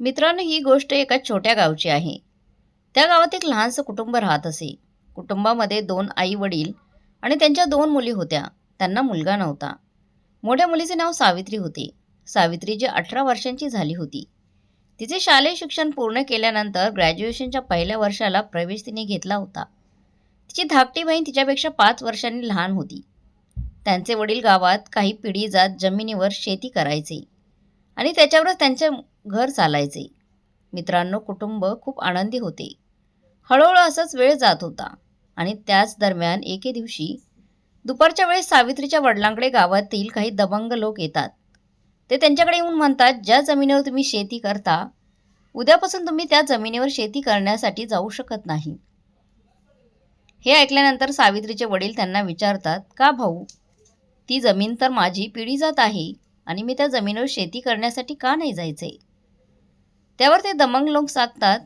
मित्रांनो, ही गोष्ट एका छोट्या गावची आहे. त्या गावात एक लहानसं कुटुंब राहत असे. कुटुंबामध्ये 2 आई-वडील आणि त्यांच्या 2 मुली होत्या. त्यांना मुलगा नव्हता. मोठ्या मुलीचे नाव सावित्री होते. सावित्री जी 18 वर्षांची झाली होती. तिचे शालेय शिक्षण पूर्ण केल्यानंतर ग्रॅज्युएशनच्या पहिल्या वर्षाला प्रवेश तिने घेतला होता. तिची धाकटी बहीण तिच्यापेक्षा 5 वर्षांनी लहान होती. त्यांचे वडील गावात काही पिढी जात जमिनीवर शेती करायचे आणि त्याच्यावरच त्यांचे घर चालायचे. मित्रांनो, कुटुंब खूप आनंदी होते. हळूहळू असंच वेळ जात होता आणि त्याच दरम्यान एके दिवशी दुपारच्या वेळेस सावित्रीच्या वडिलांकडे गावातील काही दबंग लोक येतात. ते त्यांच्याकडे येऊन म्हणतात, ज्या जमिनीवर तुम्ही शेती करता, उद्यापासून तुम्ही त्या जमिनीवर शेती करण्यासाठी जाऊ शकत नाही. हे ऐकल्यानंतर सावित्रीचे वडील त्यांना विचारतात, का भाऊ? ती जमीन तर माझी पिढी जात आहे आणि मी त्या जमिनीवर शेती करण्यासाठी का नाही जायचे? त्यावर ते दमंग लोक सांगतात,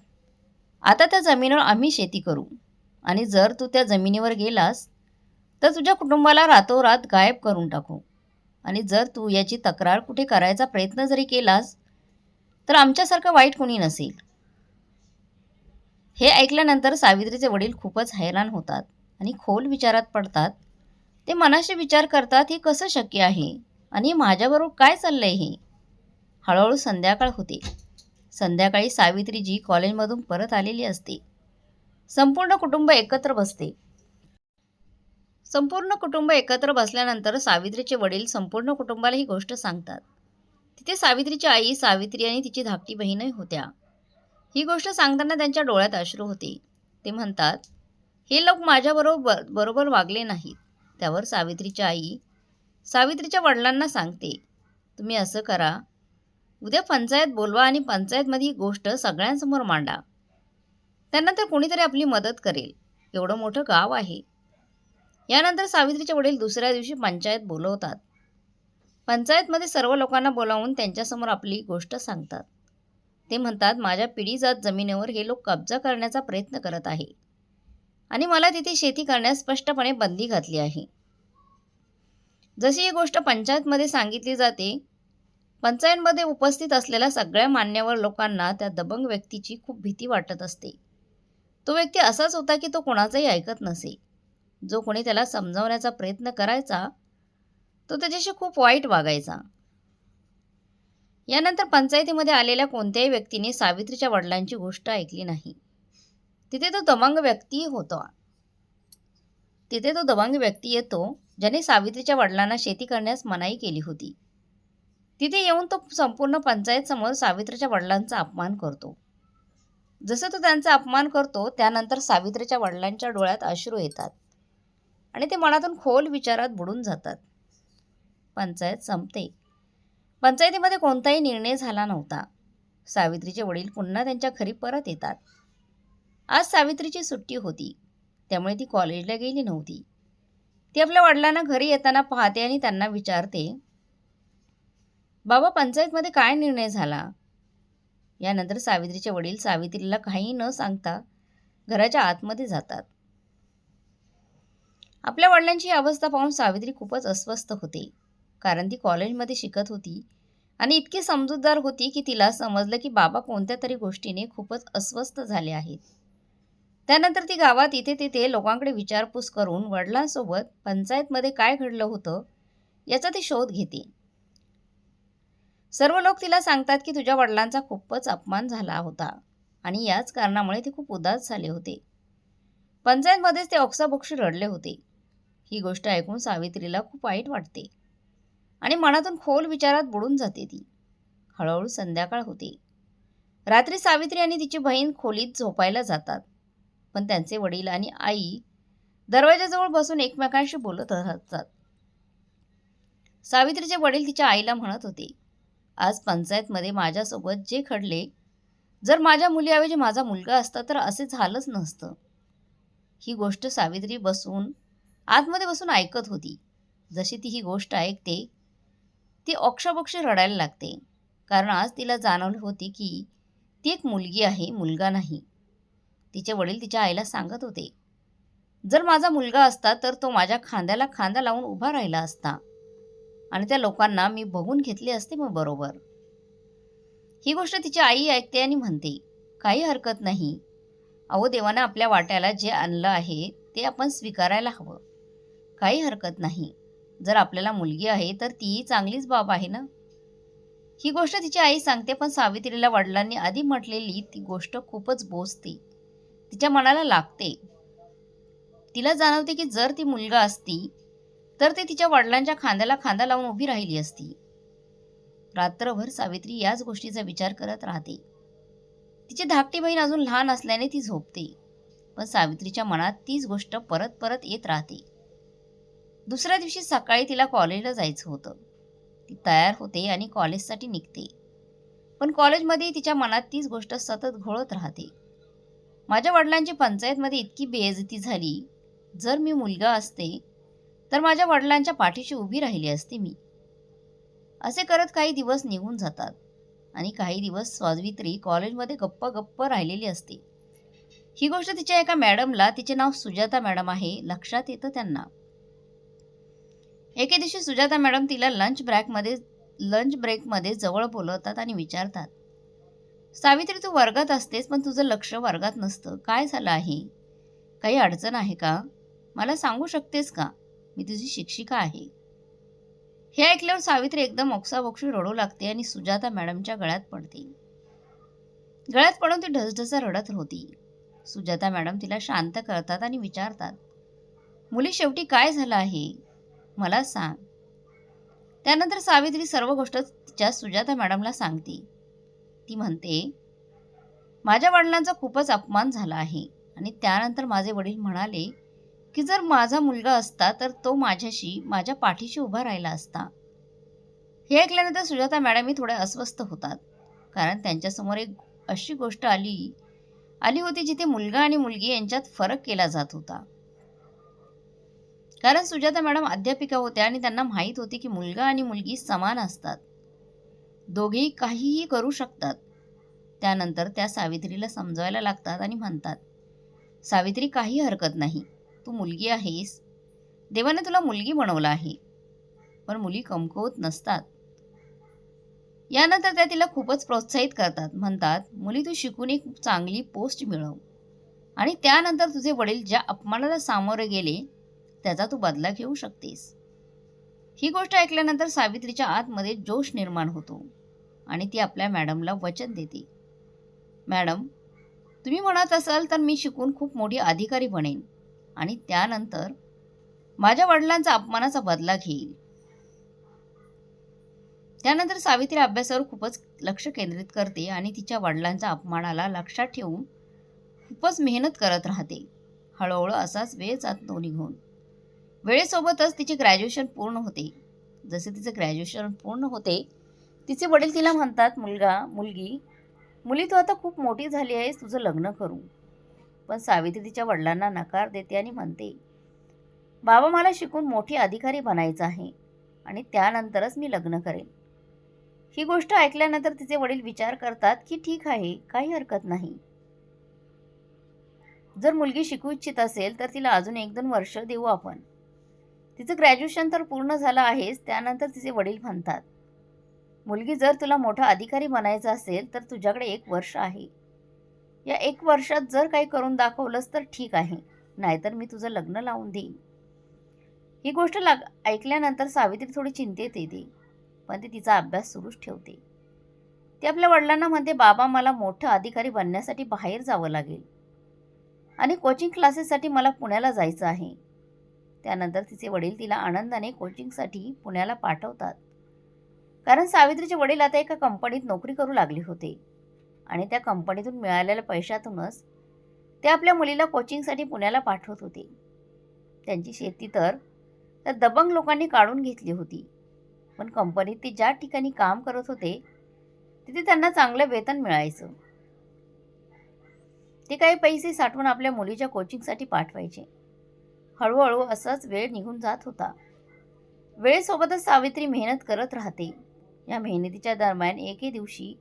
आता त्या जमिनीवर आम्ही शेती करू आणि जर तू त्या जमिनीवर गेलास तर तुझ्या कुटुंबाला रातोरात गायब करून टाकू आणि जर तू याची तक्रार कुठे करायचा प्रयत्न जरी केलास तर आमच्यासारखं वाईट कोणी नसेल. हे ऐकल्यानंतर सावित्रीचे वडील खूपच हैराण होतात आणि खोल विचारात पडतात. ते मनाशी विचार करतात, हे कसं शक्य आहे आणि माझ्याबरोबर काय चाललंय हे? हळूहळू संध्याकाळ होते. संध्याकाळी सावित्रीजी कॉलेजमधून परत आलेली असते. संपूर्ण कुटुंब एकत्र बसते. संपूर्ण कुटुंब एकत्र बसल्यानंतर सावित्रीचे वडील संपूर्ण कुटुंबाला ही गोष्ट सांगतात. तिथे सावित्रीची आई, सावित्री आणि तिची धाकटी बहीणही होत्या. ही गोष्ट सांगताना त्यांच्या डोळ्यात अश्रू होते. ते म्हणतात, हे लोक बरोबर वागले नाहीत. त्यावर सावित्रीची आई सावित्रीच्या वडिलांना सांगते, तुम्ही असं करा, उद्या पंचायत बोलवा आणि पंचायतमध्ये ही गोष्ट सगळ्यांसमोर मांडा. त्यानंतर कोणीतरी आपली मदत करेल. एवढं मोठं गाव आहे. यानंतर सावित्रीचे वडील दुसऱ्या दिवशी पंचायत बोलवतात. पंचायतमध्ये सर्व लोकांना बोलावून त्यांच्यासमोर आपली गोष्ट सांगतात. ते म्हणतात, माझ्या पिढीजात जमिनीवर हे लोक कब्जा करण्याचा प्रयत्न करत आहे आणि मला तिथे शेती करण्यास स्पष्टपणे बंदी घातली आहे. जशी ही गोष्ट पंचायतमध्ये सांगितली जाते, पंचायतमध्ये उपस्थित असलेल्या सगळ्या मान्यवर लोकांना त्या दबंग व्यक्तीची खूप भीती वाटत असते. तो व्यक्ती असाच होता की तो कोणाचंही ऐकत नसे. जो कोणी त्याला समजावण्याचा प्रयत्न करायचा तो त्याच्याशी खूप वाईट वागायचा. यानंतर पंचायतीमध्ये आलेल्या कोणत्याही व्यक्तीने सावित्रीच्या वडिलांची गोष्ट ऐकली नाही. तिथे तो दबंग व्यक्ती येतो ज्याने सावित्रीच्या वडिलांना शेती करण्यास मनाई केली होती. तिथे येऊन तो संपूर्ण पंचायत समोर सावित्रीच्या वडिलांचा अपमान करतो. जसं तो त्यांचा अपमान करतो त्यानंतर सावित्रीच्या वडिलांच्या डोळ्यात अश्रू येतात आणि ते मनातून खोल विचारात बुडून जातात. पंचायत संपते. पंचायतीमध्ये कोणताही निर्णय झाला नव्हता. सावित्रीचे वडील पुन्हा त्यांच्या घरी परत येतात. आज सावित्रीची सुट्टी होती, त्यामुळे ती कॉलेजला गेली नव्हती. ती आपल्या वडिलांना घरी येताना पाहते आणि त्यांना विचारते, बाबा, पंचायतमध्ये काय निर्णय झाला? यानंतर सावित्रीचे वडील सावित्रीला काही न सांगता घराच्या आतमध्ये जातात. आपल्या वडिलांची ही अवस्था पाहून सावित्री खूपच अस्वस्थ होते, कारण ती कॉलेजमध्ये शिकत होती आणि इतकी समजूतदार होती की तिला समजलं की बाबा कोणत्या तरी गोष्टीने खूपच अस्वस्थ झाले आहेत. त्यानंतर ती गावात इथे तिथे लोकांकडे विचारपूस करून वडिलांसोबत पंचायतमध्ये काय घडलं होतं याचा ती शोध घेते. सर्व लोक तिला सांगतात की तुझ्या वडिलांचा खूपच अपमान झाला होता आणि याच कारणामुळे ते खूप उदास झाले होते. पंचायतमध्येच ते ओक्साबोक्शी रडले होते. ही गोष्ट ऐकून सावित्रीला खूप वाईट वाटते आणि मनातून खोल विचारात बुडून जाते ती. हळूहळू संध्याकाळ होते. रात्री सावित्री आणि तिची बहीण खोलीत झोपायला जातात, पण त्यांचे वडील आणि आई दरवाजाजवळ बसून एकमेकांशी बोलत असतात. सावित्रीचे वडील तिच्या आईला म्हणत होते, आज पंचायतमध्ये माझ्यासोबत जे घडले, जर माझ्या मुलीऐवजी माझा मुलगा असता तर असे झालंच नसतं. ही गोष्ट सावित्री आतमध्ये बसून ऐकत होती. जशी ती ही गोष्ट ऐकते ती ओक्साबोक्शी रडायला लागते, कारण आज तिला जाणवली होती की ती एक मुलगी आहे, मुलगा नाही. तिचे वडील तिच्या आईला सांगत होते, जर माझा मुलगा असता तर तो माझ्या खांद्याला खांदा लावून उभा राहिला असता आणि त्या लोकांना मी बघून घेतले असते मग बरोबर. ही गोष्ट तिची आई ऐकते आणि म्हणते, काही हरकत नाही. अहो, देवानं आपल्या वाट्याला जे आणलं आहे ते आपण स्वीकारायला हवं. काही हरकत नाही. जर आपल्याला मुलगी आहे तर तीही चांगलीच बाब आहे ना. ही गोष्ट तिची आई सांगते, पण सावित्रीला वडिलांनी आधी म्हटलेली ती गोष्ट खूपच बोचते. तिच्या मनाला लागते. तिला जाणवते की जर ती मुलगा असती तर ती तिच्या वडिलांच्या खांद्याला खांदा लावून उभी राहिली असती. रात्रभर सावित्री याच गोष्टीचा विचार करत राहते. तिची धाकटी बहीण अजून लहान असल्याने ती झोपते, पण सावित्रीच्या मनात तीच गोष्ट परत परत येत राहते. दुसऱ्या दिवशी सकाळी तिला कॉलेजला जायचं होतं. ती तयार होते आणि कॉलेजसाठी निघते, पण कॉलेजमध्ये तिच्या मनात तीच गोष्ट सतत घोळत राहते. माझ्या वडिलांची पंचायतमध्ये इतकी बेइज्जती झाली. जर मी मुलगा असते तर माझ्या वडिलांच्या पाठीशी उभी राहिली असते मी. असे करत काही दिवस निघून जातात आणि काही दिवस सावित्री कॉलेजमध्ये गप्प गप्प राहिलेली असते. ही गोष्ट तिच्या एका मॅडमला, तिचे नाव सुजाता मॅडम आहे, लक्षात येतं त्यांना. एके दिवशी सुजाता मॅडम तिला लंच ब्रेकमध्ये जवळ बोलवतात आणि विचारतात, सावित्री, तू वर्गात असतेस पण तुझं लक्ष वर्गात नसतं. काय झालं आहे? काही अडचण आहे का? मला सांगू शकतेस का? मी तुझी शिक्षिका आहे. हे ऐकल्यावर सावित्री एकदम ओक्साबोक्शी रडू लागते आणि सुजाता मॅडमच्या गळ्यात पडते. गळ्यात पडून ती ढसढसा रडत होती. सुजाता मॅडम तिला शांत करतात आणि विचारतात, मुली, शेवटी काय झालं आहे? मला सांग. त्यानंतर सावित्री सर्व गोष्ट तिच्या सुजाता मॅडमला सांगते. ती म्हणते, माझ्या वडिलांचा खूपच अपमान झाला आहे आणि त्यानंतर माझे वडील म्हणाले की जर माझा मुलगा असता तर तो माझ्या पाठीशी उभा राहिला असता. हे ऐकल्यानंतर सुजाता मॅडमही थोड्या अस्वस्थ होतात, कारण त्यांच्यासमोर एक अशी गोष्ट आली होती जिथे मुलगा आणि मुलगी यांच्यात फरक केला जात होता. कारण सुजाता मॅडम अध्यापिका होत्या आणि त्यांना माहीत होते की मुलगा आणि मुलगी समान असतात, दोघेही काहीही करू शकतात. त्यानंतर त्या सावित्रीला समजावायला लागतात आणि म्हणतात, सावित्री, काही हरकत नाही. तू मुलगी आहेस, देवाने तुला मुलगी बनवलं आहे, पण मुली कमकुवत नसतात. यानंतर त्या तिला खूपच प्रोत्साहित करतात. म्हणतात, मुली, तू शिकून एक चांगली पोस्ट मिळव आणि त्यानंतर तुझे वडील ज्या अपमानाला सामोरे गेले त्याचा तू बदला घेऊ शकतेस. ही गोष्ट ऐकल्यानंतर सावित्रीच्या आतमध्ये जोश निर्माण होतो आणि ती आपल्या मॅडमला वचन देते, मॅडम, तुम्ही म्हणत असाल तर मी शिकून खूप मोठी अधिकारी बनेन आणि त्यानंतर माझ्या वडिलांचा अपमानाचा बदला घेईल. त्यानंतर सावित्री अभ्यासावर खूपच लक्ष केंद्रित करते आणि तिच्या वडिलांच्या अपमानाला लक्षात ठेवून खूपच मेहनत करत राहते. हळूहळू असाच वेळ जातो निघून. वेळेसोबतच तिचे ग्रॅज्युएशन पूर्ण होते. जसे तिचे ग्रॅज्युएशन पूर्ण होते तिचे वडील तिला म्हणतात, मुली, तू आता खूप मोठी झाली आहेस, तुझं लग्न करू. पण सावित्री तिच्या वडिलांना नकार देते आणि म्हणते, बाबा, मला शिकून मोठी अधिकारी बनायचं आहे आणि त्यानंतरच मी लग्न करेन. ही गोष्ट ऐकल्यानंतर तिचे वडील विचार करतात की ठीक आहे, काही हरकत नाही. जर मुलगी शिकू इच्छित असेल तर तिला अजून 1-2 वर्ष देऊ आपण. तिचं ग्रॅज्युएशन तर पूर्ण झालं आहेच. त्यानंतर तिचे वडील म्हणतात, मुलगी, जर तुला मोठा अधिकारी बनायचं असेल तर तुझ्याकडे 1 वर्ष आहे. या 1 वर्षात जर काही करून दाखवलंस तर ठीक आहे, नाहीतर मी तुझं लग्न लावून देईन. ही गोष्ट ऐकल्यानंतर सावित्री थोडी चिंतेत येते, पण ती तिचा अभ्यास सुरूच ठेवते. ती आपल्या वडिलांना म्हणते, बाबा, मला मोठा अधिकारी बनण्यासाठी बाहेर जावं लागेल आणि कोचिंग क्लासेससाठी मला पुण्याला जायचं आहे. त्यानंतर तिचे वडील तिला आनंदाने कोचिंगसाठी पुण्याला पाठवतात, कारण सावित्रीचे वडील आता एका कंपनीत नोकरी करू लागले होते आणि त्या कंपनीतून मिळालेल्या पैशातूनच ते आपल्या मुलीला कोचिंगसाठी पुण्याला पाठवत होते. त्यांची शेती तर त्या दबंग लोकांनी काढून घेतली होती, पण कंपनीत ते ज्या ठिकाणी काम करत होते तिथे त्यांना चांगलं वेतन मिळायचं. ते काही पैसे साठवून आपल्या मुलीच्या कोचिंगसाठी पाठवायचे. हळूहळू असाच वेळ निघून जात होता. वेळेसोबतच सावित्री मेहनत करत राहते. या मेहनतीच्या दरम्यान एके दिवशी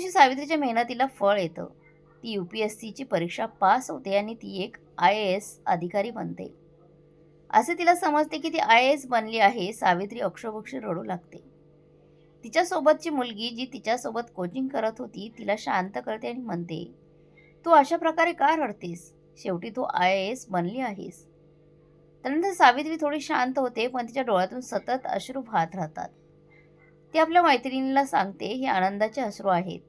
सावित्रीच्या मेहनतीला फळ येतं. ती UPSCची परीक्षा पास होते आणि ती एक IAS अधिकारी बनते. असे तिला समजते की ती IAS बनली आहे. सावित्री अक्षोभक्षी रडू लागते. तिच्यासोबतची मुलगी जी तिच्यासोबत कोचिंग करत होती तिला शांत करते आणि म्हणते, तू अशा प्रकारे का रडतेस? शेवटी तू IAS बनली आहेस. त्यानंतर सावित्री थोडी शांत होते, पण तिच्या डोळ्यातून सतत अश्रू वाहत राहतात. ती आपल्या मैत्रिणीला सांगते, हे आनंदाचे अश्रू आहेत.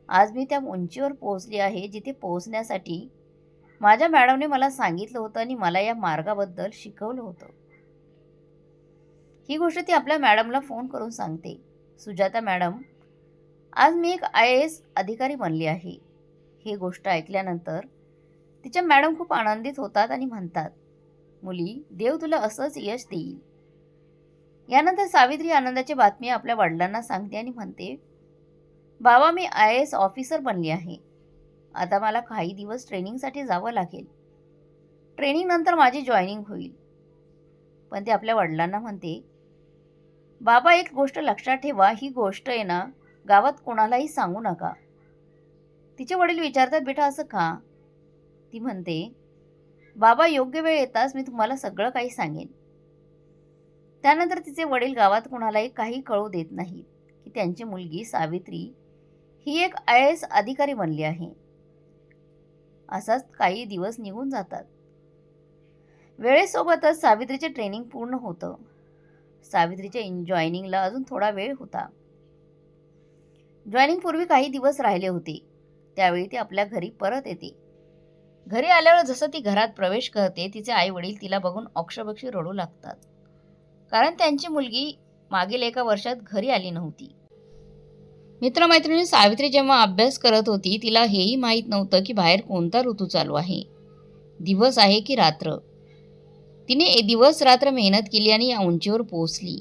आज मी त्या उंचीवर पोहोचली आहे जिथे पोहोचण्यासाठी माझ्या मॅडमने मला सांगितलं होतं आणि मला या मार्गाबद्दल शिकवलं होतं. ही गोष्ट ती आपल्या मॅडमला फोन करून सांगते, सुजाता मॅडम, आज मी एक IAS अधिकारी बनली आहे. ही गोष्ट ऐकल्यानंतर तिच्या मॅडम खूप आनंदित होतात आणि म्हणतात, मुली, देव तुला असंच यश देईल. यानंतर सावित्री आनंदाची बातमी आपल्या वडिलांना सांगते आणि म्हणते, बाबा, मी IAS ऑफिसर बनली आहे. आता मला काही दिवस ट्रेनिंगसाठी जावं लागेल. ट्रेनिंग नंतर माझी जॉईनिंग होईल. पण ते आपल्या वडिलांना म्हणते, बाबा, एक गोष्ट लक्षात ठेवा, ही गोष्ट आहे ना, गावात कोणालाही सांगू नका. तिचे वडील विचारतात, बेटा असं का? ती म्हणते, बाबा, योग्य वेळ येताच मी तुम्हाला सगळं काही सांगेन. त्यानंतर तिचे वडील गावात कोणालाही काही कळू देत नाहीत की त्यांची मुलगी सावित्री ही एक IAS अधिकारी बनली आहे. असाच काही दिवस निघून जातात. वेळेसोबतच सावित्रीचे ट्रेनिंग पूर्ण होतं. सावित्रीच्या जॉईनिंगला अजून थोडा वेळ होता. जॉईनिंग पूर्वी काही दिवस राहिले होते. त्यावेळी ती आपल्या घरी परत येते. घरी आल्यावर जसं ती घरात प्रवेश करते, तिचे आई वडील तिला बघून अक्षरशः रडू लागतात. कारण त्यांची मुलगी मागील एका वर्षात घरी आली नव्हती. मित्रमैत्रिणी सावित्री जेव्हा अभ्यास करत होती, तिला हेही माहीत नव्हतं की बाहेर कोणता ऋतू चालू आहे, दिवस आहे की रात्र. तिने दिवस रात्र मेहनत केली आणि या उंचीवर पोहोचली.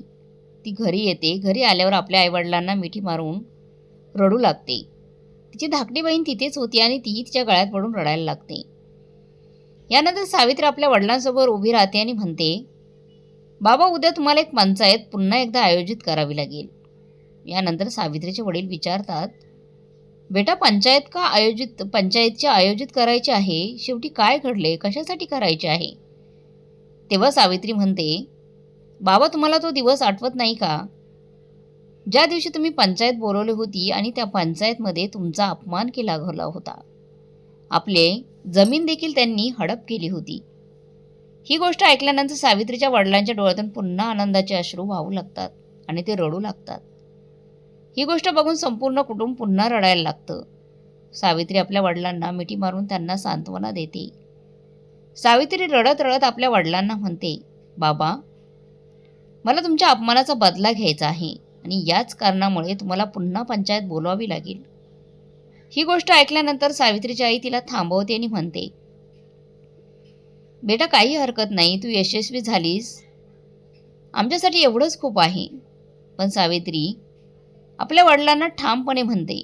ती घरी येते. घरी आल्यावर आपल्या आईवडिलांना मिठी मारून रडू लागते. तिची धाकटी बहीण तिथेच होती आणि तीही तिच्या गळ्यात पडून रडायला लागते. यानंतर सावित्री आपल्या वडिलांसोबत उभी राहते आणि म्हणते, बाबा, उद्या तुम्हाला एक पंचायत पुन्हा एकदा आयोजित करावी लागेल. यानंतर सावित्रीचे वडील विचारतात, बेटा, पंचायतची आयोजित करायची आहे? शेवटी काय घडले? कशासाठी करायचे आहे? तेव्हा सावित्री म्हणते, बाबा, तुम्हाला तो दिवस आठवत नाही का, ज्या दिवशी तुम्ही पंचायत बोलवली होती आणि त्या पंचायतमध्ये तुमचा अपमान केला गेला होता. आपले जमीन देखील त्यांनी हडप केली होती. ही गोष्ट ऐकल्यानंतर सावित्रीच्या वडिलांच्या डोळ्यातून पुन्हा आनंदाचे अश्रू वाहू लागतात आणि ते रडू लागतात. ही गोष्ट बघून संपूर्ण कुटुंब पुन्हा रडायला लागतं. सावित्री आपल्या वडिलांना मिठी मारून त्यांना सांत्वना देते. सावित्री रडत रडत आपल्या वडिलांना म्हणते, बाबा, मला तुमच्या अपमानाचा बदला घ्यायचा आहे आणि याच कारणामुळे तुम्हाला पुन्हा पंचायत बोलवावी लागेल. ही गोष्ट ऐकल्यानंतर सावित्रीची आई तिला थांबवते आणि म्हणते, बेटा, काही हरकत नाही, तू यशस्वी झालीस, आमच्यासाठी एवढंच खूप आहे. पण सावित्री आपल्या वडिलांना ठामपणे म्हणते,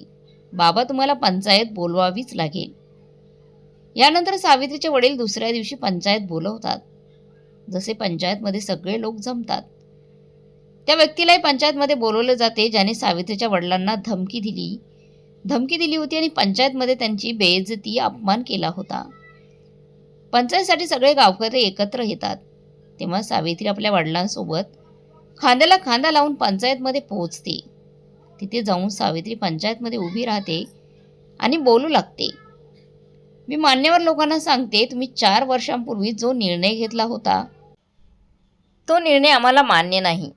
बाबा, तुम्हाला पंचायत बोलवावीच लागेल. यानंतर सावित्रीचे वडील दुसऱ्या दिवशी पंचायत बोलवतात. जसे पंचायतमध्ये सगळे लोक जमतात, त्या व्यक्तीलाही पंचायतमध्ये बोलवले जाते ज्याने सावित्रीच्या वडिलांना धमकी दिली होती आणि पंचायतमध्ये त्यांची बेइज्जती, अपमान केला होता. पंचायतीसाठी सगळे गावकरी एकत्र येतात. तेव्हा सावित्री आपल्या वडिलांसोबत खांद्याला खांदा लावून पंचायतमध्ये पोहोचते. तिथे जाऊन सावित्री पंचायतमध्ये उभी राहते आणि बोलू लागते, मी मान्यवर लोकांना सांगते, तुम्ही 4 वर्षांपूर्वी जो निर्णय घेतला होता तो निर्णय आम्हाला मान्य नाही.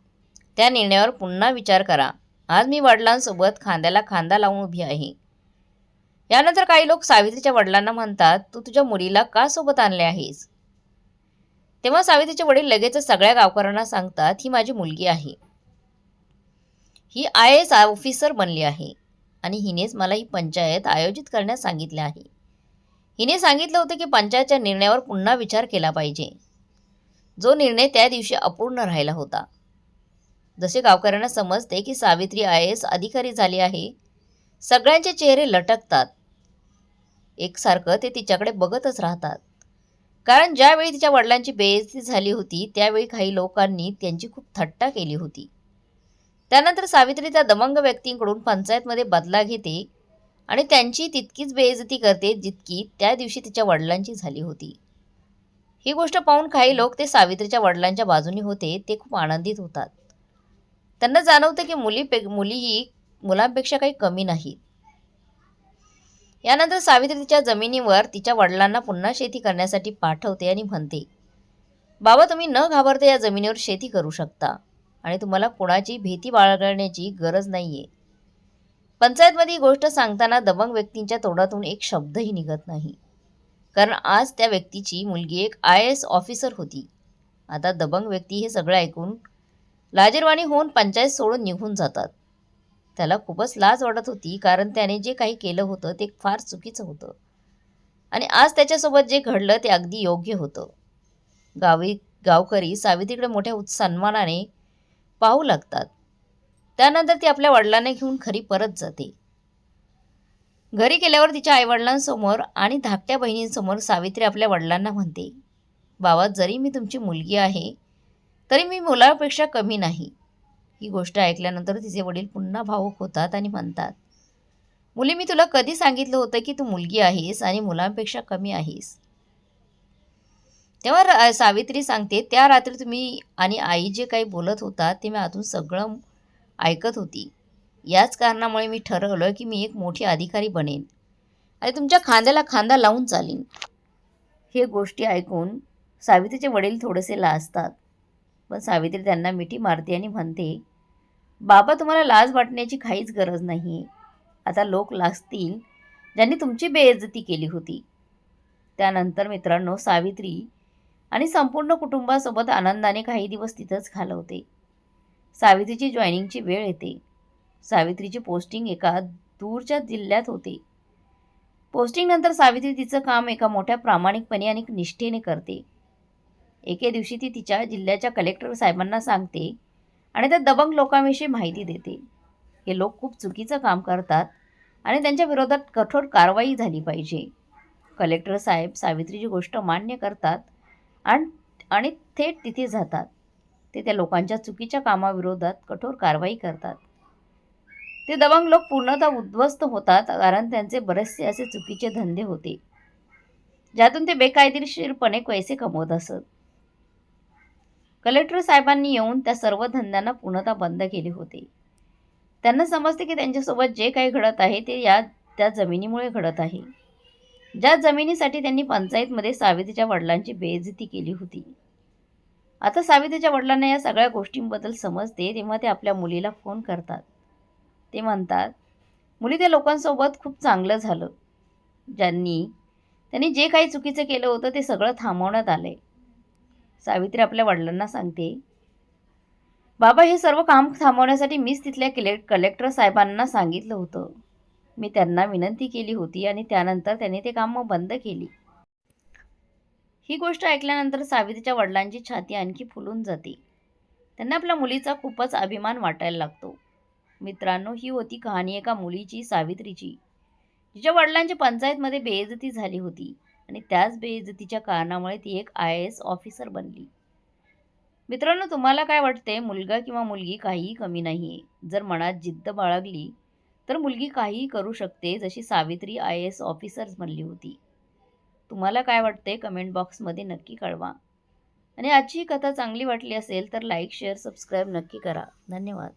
त्या निर्णयावर पुन्हा विचार करा. आज मी वडिलांसोबत खांद्याला खांदा लावून उभी आहे. यानंतर काही लोक सावित्रीच्या वडिलांना म्हणतात, तू तुझ्या मुलीला का सोबत आणले आहेस? तेव्हा सावित्रीचे वडील लगेच सगळ्या गावकऱ्यांना सांगतात, ही माझी मुलगी आहे. ही IAS ऑफिसर बनली आहे आणि हिनेच मला ही पंचायत आयोजित करण्यास सांगितले आहे. हिने सांगितलं होतं की पंचायतच्या निर्णयावर पुन्हा विचार केला पाहिजे, जो निर्णय त्या दिवशी अपूर्ण राहिला होता. जसे गावकऱ्यांना समजते की सावित्री IAS अधिकारी झाली आहे, सगळ्यांचे चेहरे लटकतात. एकसारखं ते तिच्याकडे बघतच राहतात. कारण ज्यावेळी तिच्या वडिलांची बेइज्जती झाली होती त्यावेळी काही लोकांनी त्यांची खूप थट्टा केली होती. त्यानंतर सावित्री त्या दमंग व्यक्तींकडून पंचायतमध्ये बदला घेते आणि त्यांची तितकीच बेइज्जती करते जितकी त्या दिवशी तिच्या वडिलांची झाली होती. ही गोष्ट पाहून काही लोक ते सावित्रीच्या वडिलांच्या बाजूने होते ते खूप आनंदित होतात. त्यांना जाणवतं की मुलीही मुलांपेक्षा काही कमी नाहीत. यानंतर सावित्री तिच्या जमिनीवर तिच्या वडिलांना पुन्हा शेती करण्यासाठी पाठवते आणि म्हणते, बाबा तुम्ही न घाबरता या जमिनीवर शेती करू शकता आणि तुम्हाला कोणाची भीती बाळगण्याची गरज नाहीये. पंचायतमध्ये ही गोष्ट सांगताना दबंग व्यक्तींच्या तोंडातून एक शब्दही निघत नाही, कारण आज त्या व्यक्तीची मुलगी एक IAS ऑफिसर होती. आता दबंग व्यक्ती हे सगळं ऐकून लाजिरवाणी होऊन पंचायत सोडून निघून जातात. त्याला खूपच लाज वाटत होती, कारण त्याने जे काही केलं होतं ते फार चुकीचं होतं आणि आज त्याच्यासोबत जे घडलं ते अगदी योग्य होतं. गावकरी सावित्रीकडे मोठ्या सन्मानाने पाहू लागतात. त्यानंतर ती आपल्या वडिलांना घेऊन घरी परत जाते. घरी गेल्यावर तिच्या आईवडिलांसमोर आणि धाकट्या बहिणींसमोर सावित्री आपल्या वडिलांना म्हणते, बाबा जरी मी तुमची मुलगी आहे तरी मी मुलापेक्षा कमी नाही. ही गोष्ट ऐकल्यानंतर तिचे वडील पुन्हा भावूक होतात आणि म्हणतात, मुली मी तुला कधी सांगितलं होतं की तू मुलगी आहेस आणि मुलांपेक्षा कमी आहेस. तेव्हा सावित्री सांगते, त्या रात्री तुम्ही आणि आई जे काही बोलत होता ते मी आतून सगळं ऐकत होती. याच कारणामुळे मी ठरवलं की मी एक मोठी अधिकारी बनेन आणि तुमच्या खांद्याला खांदा लावून चालीन. हे गोष्टी ऐकून सावित्रीचे वडील थोडेसे लाजतात, पण सावित्री त्यांना मिठी मारते आणि म्हणते, बाबा तुम्हाला लाज वाटण्याची काहीच गरज नाही. आता लोक लाजतील ज्यांनी तुमची बेइज्जती केली होती. त्यानंतर मित्रांनो सावित्री आणि संपूर्ण कुटुंबासोबत आनंदाने काही दिवस तिथंच घालवते. सावित्रीची जॉईनिंगची वेळ येते. सावित्रीची पोस्टिंग एका दूरच्या जिल्ह्यात होते. पोस्टिंगनंतर सावित्री तिचं काम एका मोठ्या प्रामाणिकपणे आणि निष्ठेने करते. एके दिवशी ती तिच्या जिल्ह्याच्या कलेक्टर साहेबांना सांगते आणि त्या दबंग लोकांविषयी माहिती देते. हे लोक खूप चुकीचं काम करतात आणि त्यांच्या विरोधात कठोर कारवाई झाली पाहिजे. कलेक्टर साहेब सावित्रीची गोष्ट मान्य करतात आणि थेट तिथे जातात. ते त्या लोकांच्या चुकीच्या कामाविरोधात कठोर कारवाई करतात. ते दबंग लोक पूर्णतः उद्ध्वस्त होतात, कारण त्यांचे बरेचसे असे चुकीचे धंदे होते ज्यातून ते बेकायदेशीरपणे पैसे कमवत असत. कलेक्टर साहेबांनी येऊन त्या सर्व धंद्यांना पूर्णतः बंद केले होते. त्यांना समजते की त्यांच्यासोबत जे काही घडत आहे ते त्या जमिनीमुळे घडत आहे, ज्या जमिनीसाठी त्यांनी पंचायतमध्ये सावित्रीच्या वडिलांची बेइज्जती केली होती. आता सावित्रीच्या वडिलांना या सगळ्या गोष्टींबद्दल समजते, तेव्हा ते आपल्या मुलीला फोन करतात. ते म्हणतात, मुली त्या लोकांसोबत खूप चांगलं झालं. त्यांनी जे काही चुकीचं केलं होतं ते सगळं थांबवण्यात आलंय. सावित्री आपल्या वडिलांना सांगते, बाबा हे सर्व काम थांबवण्यासाठी मीच तिथल्या कलेक्टर साहेबांना सांगितलं होतं. मी त्यांना विनंती केली होती आणि त्यानंतर त्यांनी ते काम बंद केली. ही गोष्ट ऐकल्यानंतर सावित्रीच्या वडिलांची छाती आणखी फुलून जाते. त्यांना आपल्या मुलीचा खूपच अभिमान वाटायला लागतो. मित्रांनो, ही होती कहाणी एका मुलीची, सावित्रीची, जिच्या वडिलांची पंचायतमध्ये बेइज्जती झाली होती आणि त्याच बेइज्जतीच्या कारणामुळे ती एक IAS ऑफिसर बनली. मित्रांनो, तुम्हाला काय वाटते? मुलगा किंवा मुलगी काहीही कमी नाहीये. जर मनात जिद्द बाळगली तर मुलगी काहीही करू शकते, जशी सावित्री IAS ऑफिसर बनली होती. तुम्हाला काय वाटते? कमेंट बॉक्समध्ये नक्की कळवा. आणि आजची कथा चांगली वाटली असेल तर लाईक, शेअर, सबस्क्राईब नक्की करा. धन्यवाद.